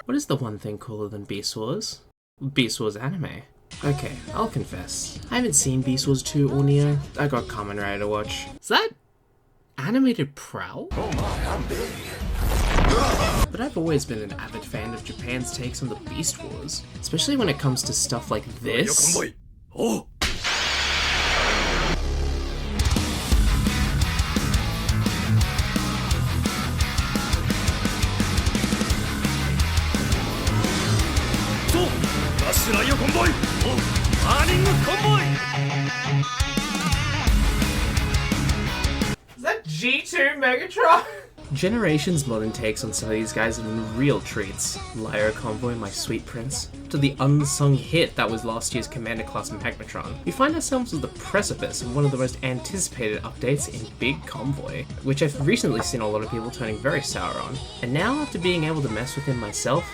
What is the one thing cooler than Beast Wars? Beast Wars anime. Okay, I'll confess. I haven't seen Beast Wars 2 or Neo. I got Kamen Rider to watch. Is that animated Prowl? Oh my, I'm big. But I've always been an avid fan of Japan's takes on the Beast Wars, especially when it comes to stuff like this. Oh. Is that G2 Megatron? Generations modern takes on some of these guys have been real treats. Big Convoy, My Sweet Prince, to the unsung hit that was last year's Commander Class Magmatron. We find ourselves at the precipice of one of the most anticipated updates in Big Convoy, which I've recently seen a lot of people turning very sour on. And now, after being able to mess with him myself,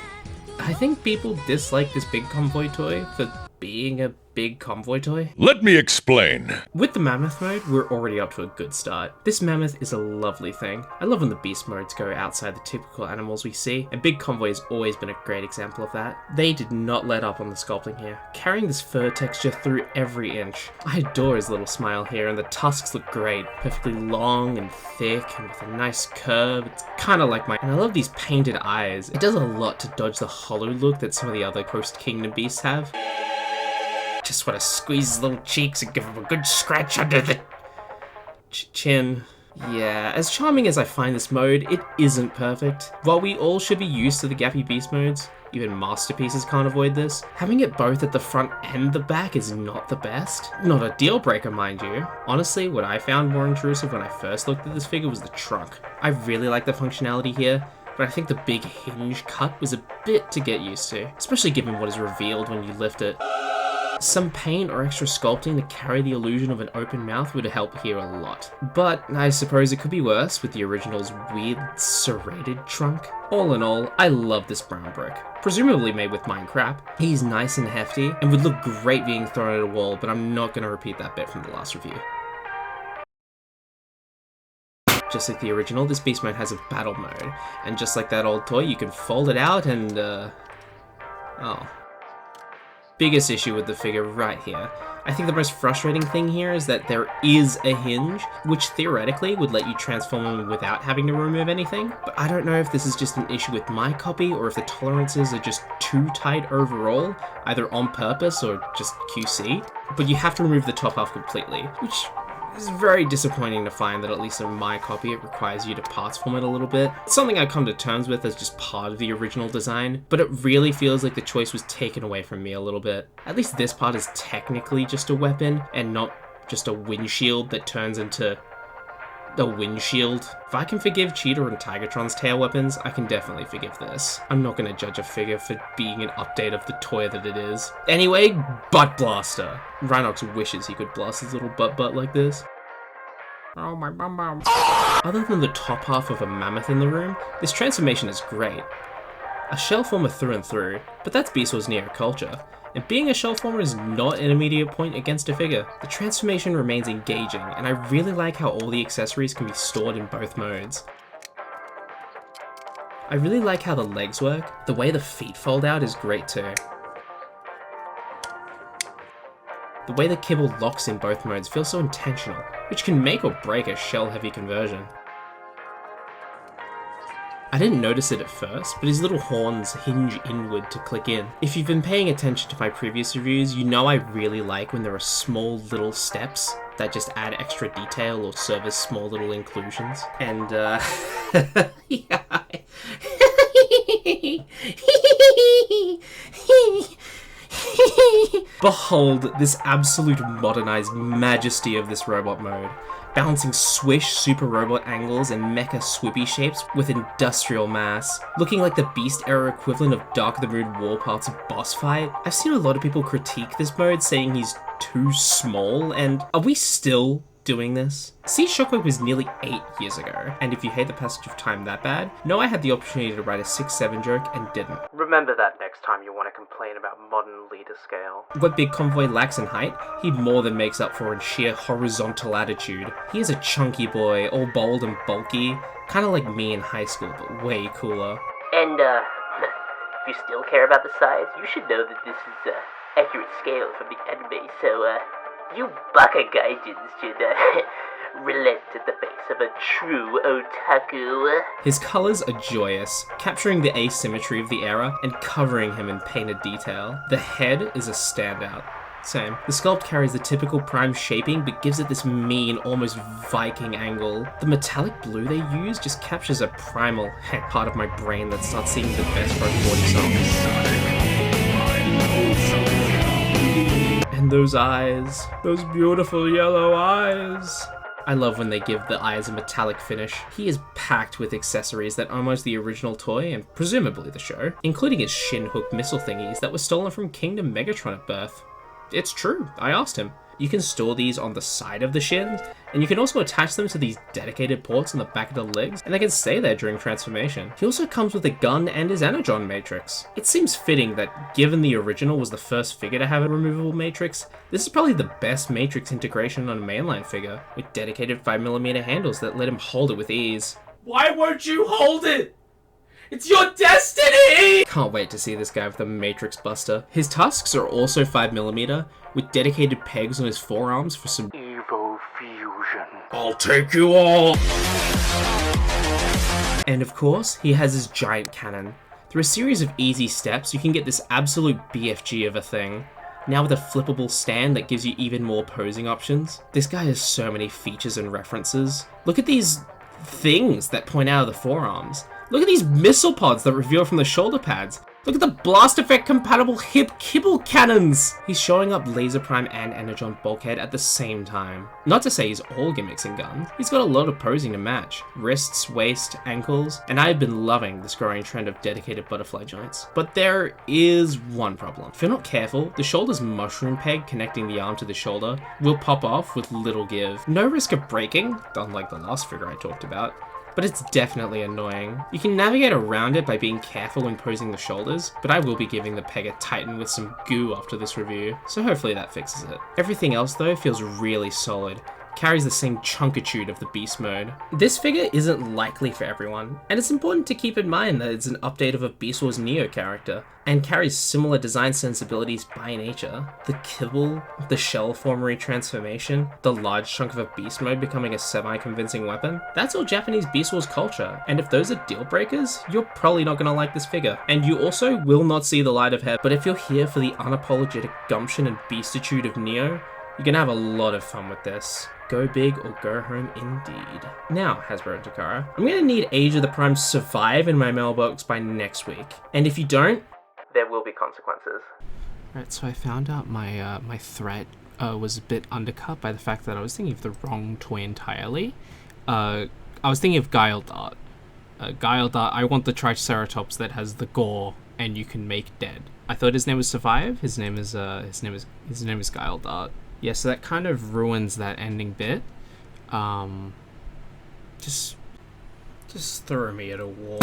I think people dislike this Big Convoy toy for being a Big Convoy toy. Let me explain. With the Mammoth mode, we're already up to a good start. This Mammoth is a lovely thing. I love when the beast modes go outside the typical animals we see, and Big Convoy has always been a great example of that. They did not let up on the sculpting here, carrying this fur texture through every inch. I adore his little smile here, and the tusks look great, perfectly long and thick, and with a nice curve. It's kinda like mine. And I love these painted eyes. It does a lot to dodge the hollow look that some of the other Coast Kingdom beasts have. Just want to squeeze his little cheeks and give him a good scratch under the chin. Yeah, as charming as I find this mode, it isn't perfect. While we all should be used to the gappy beast modes, even masterpieces can't avoid this. Having it both at the front and the back is not the best. Not a deal breaker, mind you. Honestly, what I found more intrusive when I first looked at this figure was the trunk. I really like the functionality here, but I think the big hinge cut was a bit to get used to, especially given what is revealed when you lift it. Some paint or extra sculpting to carry the illusion of an open mouth would help here a lot. But I suppose it could be worse with the original's weird serrated trunk. All in all, I love this brown brick. Presumably made with mine crap. He's nice and hefty and would look great being thrown at a wall, but I'm not going to repeat that bit from the last review. Just like the original, this beast mode has a battle mode, and just like that old toy, you can fold it out and, oh. Biggest issue with the figure right here. I think the most frustrating thing here is that there is a hinge, which theoretically would let you transform him without having to remove anything, but I don't know if this is just an issue with my copy or if the tolerances are just too tight overall, either on purpose or just QC, but you have to remove the top half completely, which is very disappointing to find that at least in my copy it requires you to parts form it a little bit. It's something I've come to terms with as just part of the original design, but it really feels like the choice was taken away from me a little bit. At least this part is technically just a weapon and not just a windshield that turns into a windshield. If I can forgive Cheetah and Tigatron's tail weapons, I can definitely forgive this. I'm not going to judge a figure for being an update of the toy that it is. Anyway, Butt Blaster. Rhinox wishes he could blast his little butt like this. Oh my bum bum. Other than the top half of a mammoth in the room, this transformation is great. A shell former through and through, but that's Beast Wars Neo culture. And being a shell former is not an immediate point against a figure. The transformation remains engaging, and I really like how all the accessories can be stored in both modes. I really like how the legs work. The way the feet fold out is great too. The way the kibble locks in both modes feels so intentional, which can make or break a shell-heavy conversion. I didn't notice it at first, but his little horns hinge inward to click in. If you've been paying attention to my previous reviews, you know I really like when there are small little steps that just add extra detail or serve as small little inclusions. And, yeah. Behold this absolute modernized majesty of this robot mode. Balancing swish super robot angles and mecha swoopy shapes with industrial mass, looking like the Beast era equivalent of Dark of the Moon Warpath's boss fight. I've seen a lot of people critique this mode, saying he's too small, and are we still doing this? See, Shockwave was nearly 8 years ago, and if you hate the passage of time that bad, know I had the opportunity to write a 6-7 joke and didn't. Remember that next time you want to complain about modern leader scale. What Big Convoy lacks in height, he more than makes up for in sheer horizontal attitude. He is a chunky boy, all bold and bulky, kinda like me in high school, but way cooler. And, If you still care about the size, you should know that this is accurate scale from the anime, so you baka gaijins should relent at the face of a true otaku. His colours are joyous, capturing the asymmetry of the era and covering him in painted detail. The head is a standout. Same. The sculpt carries the typical Prime shaping, but gives it this mean, almost Viking angle. The metallic blue they use just captures a primal part of my brain that starts singing the best Road 40 songs. And those eyes. Those beautiful yellow eyes. I love when they give the eyes a metallic finish. He is packed with accessories that are almost the original toy, and presumably the show, including his shin hook missile thingies that were stolen from Kingdom Megatron at birth. It's true, I asked him. You can store these on the side of the shins, and you can also attach them to these dedicated ports on the back of the legs, and they can stay there during transformation. He also comes with a gun and his energon matrix. It seems fitting that, given the original was the first figure to have a removable matrix, this is probably the best matrix integration on a mainline figure, with dedicated 5mm handles that let him hold it with ease. Why won't you hold it? It's your destiny! Can't wait to see this guy with the Matrix Buster. His tusks are also 5mm, with dedicated pegs on his forearms for some Evo fusion. I'll take you all! And of course, he has his giant cannon. Through a series of easy steps, you can get this absolute BFG of a thing. Now with a flippable stand that gives you even more posing options. This guy has so many features and references. Look at these things that point out of the forearms. Look at these missile pods that reveal from the shoulder pads. Look at the blast effect compatible hip kibble cannons. He's showing up Laser Prime and Energon bulkhead at the same time. Not to say he's all gimmicks and guns. He's got a lot of posing to match. Wrists, waist, ankles, and I've been loving this growing trend of dedicated butterfly joints. But there is one problem. If you're not careful, the shoulder's mushroom peg connecting the arm to the shoulder will pop off with little give. No risk of breaking, unlike the last figure I talked about. But it's definitely annoying. You can navigate around it by being careful when posing the shoulders, but I will be giving the peg a tighten with some goo after this review, so hopefully that fixes it. Everything else though feels really solid. Carries the same chunkitude of the beast mode. This figure isn't likely for everyone, and it's important to keep in mind that it's an update of a Beast Wars Neo character, and carries similar design sensibilities by nature. The kibble, the shell formery transformation, the large chunk of a beast mode becoming a semi-convincing weapon, that's all Japanese Beast Wars culture, and if those are deal breakers, you're probably not gonna like this figure. And you also will not see the light of heaven, but if you're here for the unapologetic gumption and beastitude of Neo, you're gonna have a lot of fun with this. Go big or go home indeed. Now, Hasbro and Takara, I'm gonna need Age of the Prime Survive in my mailbox by next week. And if you don't, there will be consequences. Alright, so I found out my my threat was a bit undercut by the fact that I was thinking of the wrong toy entirely. I was thinking of Guile Dart. Guile Dart, I want the Triceratops that has the gore and you can make dead. I thought his name was Survive. His name is Guile Dart. Yeah, so that kind of ruins that ending bit. Just throw me at a wall.